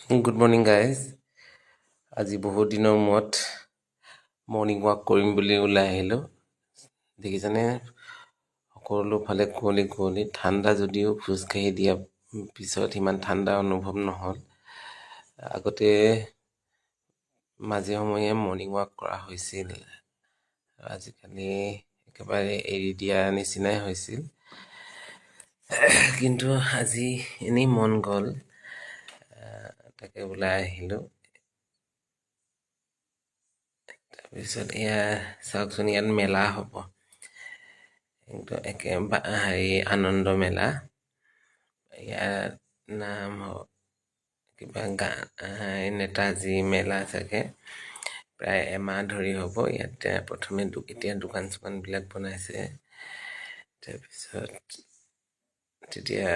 Good morning guys. আজি বহুত দিনৰ মূৰত মৰ্ণিং ৱাক কৰিম বুলি ওলাই আহিলোঁ। দেখিছেনে সকলো ফালে কুঁৱলী কুঁৱলী, ঠাণ্ডা যদিও খোজকাঢ়ি দিয়া পিছত ইমান ঠাণ্ডা অনুভৱ নহ'ল। আগতে মাজে সময়ে মৰ্ণিং ৱাক কৰা হৈছিল, আজিকালি একেবাৰে এৰি দিয়া নিচিনাই হৈছিল। কিন্তু আজি এনেই মন গ'ল, তাকে ওলাই আহিলোঁ। তাৰপিছত এয়া চাওকচোন, ইয়াত মেলা হ'ব, একদম আনন্দ মেলা। ইয়াত নাম কিবা নেতাজী মেলা চাগে, প্ৰায় এমাহ ধৰি হ'ব। ইয়াতে প্ৰথমে এতিয়া দোকান চোকানবিলাক বনাইছে, তাৰপিছত তেতিয়া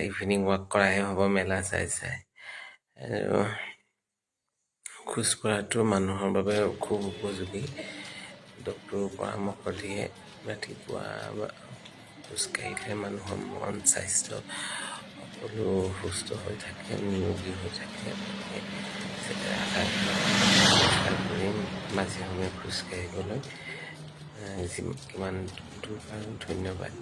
ইভিনিং ৱাক কৰাই হ'ব মেলা চাই চাই। আৰু খোজ কঢ়াটো মানুহৰ বাবে খুব উপযোগী। ডক্তৰৰ পৰামৰ্শ দিয়ে ৰাতিপুৱা খোজকাঢ়িলে মানুহৰ মন স্বাস্থ্য সকলো সুস্থ হৈ থাকে, নিৰোগী হৈ থাকে। চেষ্টা কৰিম মাজে সময়ে খোজকাঢ়িবলৈ, কিমান দূৰ পাৰোঁ। ধন্যবাদ।